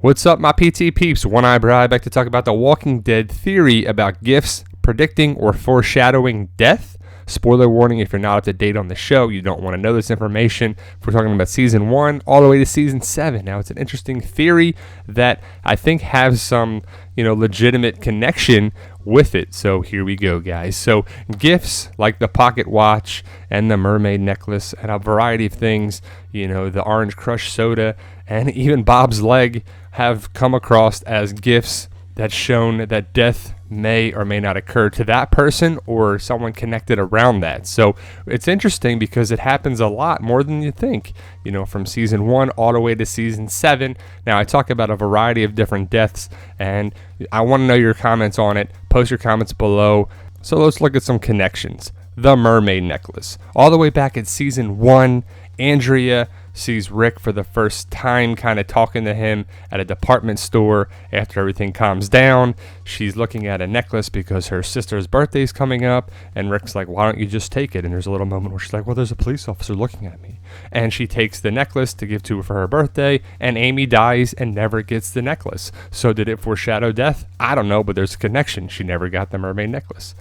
What's up, my PT peeps? One Eyebrow back to talk about the Walking Dead theory about gifts predicting or foreshadowing death. Spoiler warning, if you're not up to date on the show, you don't want to know this information. We're talking about season 1 all the way to season 7. Now, it's an interesting theory that I think has some, legitimate connection with it. So here we go, guys. So gifts like the pocket watch and the mermaid necklace and a variety of things, the orange crush soda and even Bob's leg have come across as gifts that's shown that death may or may not occur to that person or someone connected around that. So it's interesting because it happens a lot more than you think, from season 1 all the way to season 7. Now, I talk about a variety of different deaths, and I want to know your comments on it. Post your comments below. So let's look at some connections. The mermaid necklace. All the way back at season 1, Andrea sees Rick for the first time kind of talking to him at a department store after everything calms down. She's looking at a necklace because her sister's birthday's coming up, and Rick's like, why don't you just take it? And there's a little moment where she's like, well, there's a police officer looking at me. And she takes the necklace to give to her for her birthday, and Amy dies and never gets the necklace. So did it foreshadow death? I don't know, but there's a connection. She never got the mermaid necklace.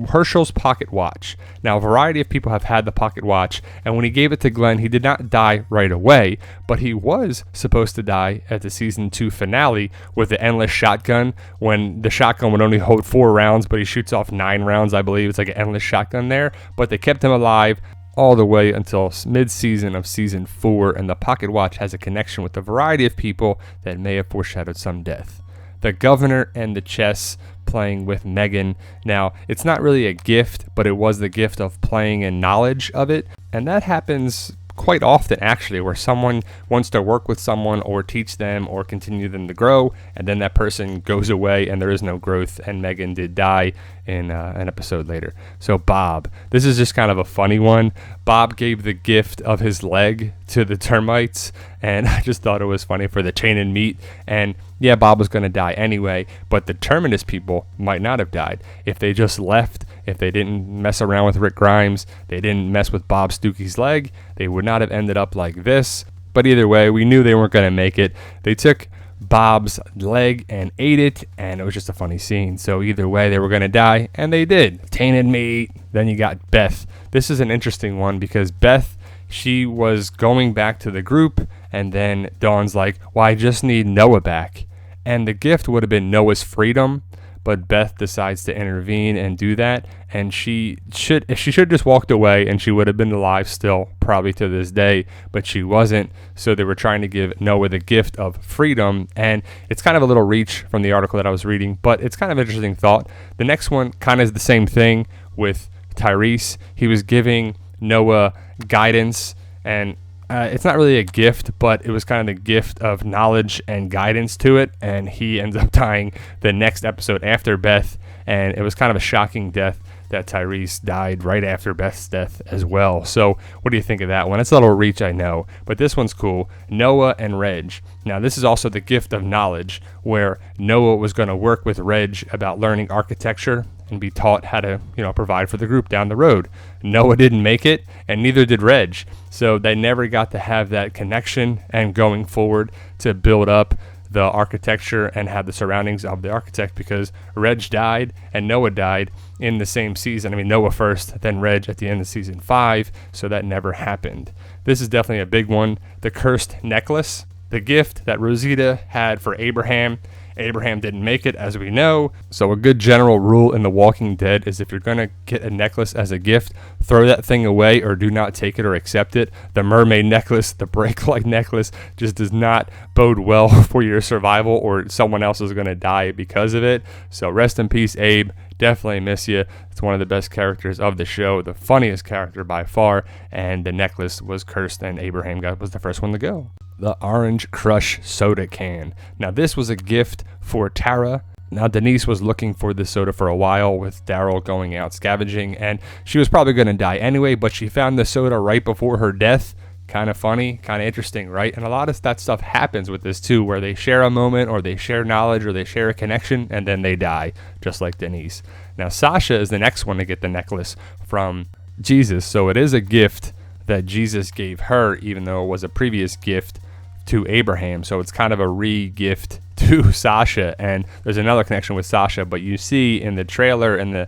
Herschel's pocket watch. Now, a variety of people have had the pocket watch, and when he gave it to Glenn, he did not die right away, but he was supposed to die at the season 2 finale with the endless shotgun, when the shotgun would only hold 4 rounds, but he shoots off 9 rounds, I believe. It's like an endless shotgun there, but they kept him alive all the way until mid-season of season 4, and the pocket watch has a connection with a variety of people that may have foreshadowed some death. The governor and the chess playing with Megan. Now, it's not really a gift, but it was the gift of playing and knowledge of it. And that happens quite often, actually, where someone wants to work with someone or teach them or continue them to grow, and then that person goes away and there is no growth, and Megan did die in an episode later. So Bob, this is just kind of a funny one. Bob gave the gift of his leg to the termites, and I just thought it was funny for the chain and meat. And yeah, Bob was going to die anyway, but the Terminus people might not have died if they just left. If they didn't mess around with Rick Grimes, they didn't mess with Bob Stooky's leg, they would not have ended up like this. But either way, we knew they weren't going to make it. They took Bob's leg and ate it, and it was just a funny scene. So either way, they were going to die, and they did. Tainted meat. Then you got Beth. This is an interesting one because Beth, she was going back to the group, and then Dawn's like, well, I just need Noah back. And the gift would have been Noah's freedom, but Beth decides to intervene and do that, and she should just walked away, and she would have been alive still, probably to this day, but she wasn't. So they were trying to give Noah the gift of freedom, and it's kind of a little reach from the article that I was reading, but it's kind of an interesting thought. The next one kind of is the same thing with Tyrese. He was giving Noah guidance, and it's not really a gift, but it was kind of the gift of knowledge and guidance to it, and he ends up dying the next episode after Beth, and it was kind of a shocking death that Tyrese died right after Beth's death as well. So what do you think of that one? It's a little reach, I know, but this one's cool. Noah and Reg. Now, this is also the gift of knowledge, where Noah was going to work with Reg about learning architecture and be taught how to, provide for the group down the road. Noah didn't make it, and neither did Reg. So they never got to have that connection and going forward to build up the architecture and have the surroundings of the architect, because Reg died and Noah died in the same season. I mean, Noah first, then Reg at the end of season 5, so that never happened. This is definitely a big one. The cursed necklace, the gift that Rosita had for Abraham. Abraham didn't make it, as we know. So a good general rule in The Walking Dead is if you're going to get a necklace as a gift, throw that thing away or do not take it or accept it. The mermaid necklace, the break-like necklace, just does not bode well for your survival, or someone else is going to die because of it. So rest in peace, Abe. Definitely miss you. It's one of the best characters of the show, the funniest character by far, and the necklace was cursed, and Abraham was the first one to go. The Orange Crush soda can. Now, this was a gift for Tara. Now, Denise was looking for this soda for a while with Daryl going out scavenging, and she was probably going to die anyway, but she found the soda right before her death. Kind of funny, kind of interesting, right? And a lot of that stuff happens with this too, where they share a moment or they share knowledge or they share a connection, and then they die, just like Denise. Now, Sasha is the next one to get the necklace from Jesus, so it is a gift that Jesus gave her, even though it was a previous gift to Abraham. So it's kind of a re-gift to Sasha. And there's another connection with Sasha, but you see in the trailer and the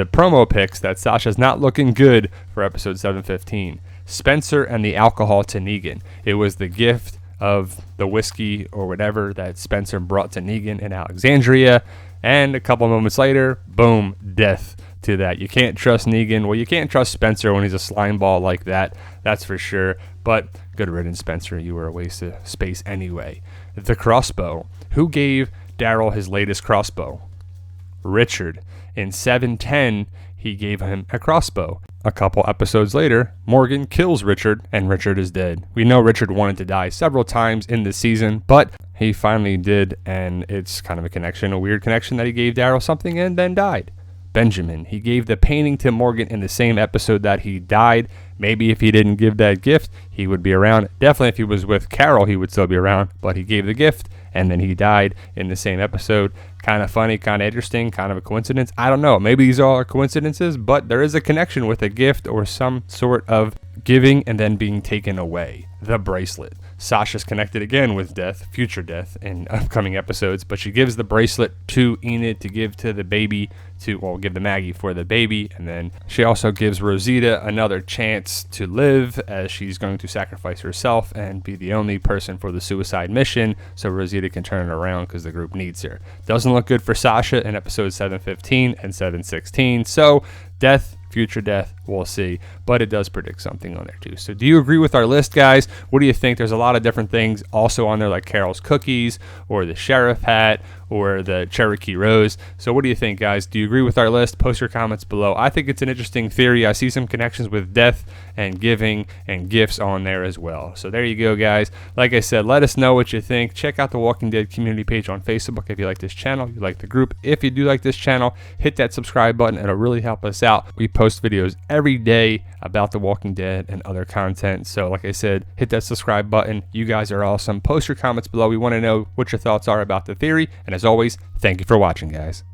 promo pics that Sasha's not looking good for episode 715. Spencer and the alcohol to Negan. It was the gift of the whiskey or whatever that Spencer brought to Negan in Alexandria. And a couple moments later, boom, death to that. You can't trust Negan. Well, you can't trust Spencer when he's a slime ball like that. That's for sure. But good riddance, Spencer. You were a waste of space anyway. The crossbow. Who gave Daryl his latest crossbow? Richard. In 710, he gave him a crossbow. A couple episodes later, Morgan kills Richard, and Richard is dead. We know Richard wanted to die several times in this season, but he finally did, and it's kind of a connection, a weird connection that he gave Daryl something and then died. Benjamin, he gave the painting to Morgan in the same episode that he died. Maybe if he didn't give that gift, he would be around. Definitely if he was with Carol, he would still be around, but he gave the gift, and then he died in the same episode. Kind of funny, kind of interesting, kind of a coincidence. I don't know. Maybe these all are coincidences, but there is a connection with a gift or some sort of giving and then being taken away. The bracelet. Sasha's connected again with death, future death, in upcoming episodes, but she gives the bracelet to Enid to give to the baby, give to Maggie for the baby, and then she also gives Rosita another chance to live as she's going to sacrifice herself and be the only person for the suicide mission so Rosita can turn it around because the group needs her. Doesn't look good for Sasha in episodes 715 and 716, so death, future death, we'll see, but it does predict something on there too. So do you agree with our list, guys? What do you think? There's a lot of different things also on there, like Carol's cookies or the sheriff hat or the Cherokee Rose. So what do you think, guys? Do you agree with our list? Post your comments below. I think it's an interesting theory. I see some connections with death and giving and gifts on there as well. So there you go, guys. Like I said, let us know what you think. Check out the Walking Dead community page on Facebook if you like this channel, you like the group. If you do like this channel, hit that subscribe button. It'll really help us out. We post videos every day about the Walking Dead and other content. So like I said, hit that subscribe button. You guys are awesome. Post your comments below. We want to know what your thoughts are about the theory. And as always, thank you for watching, guys.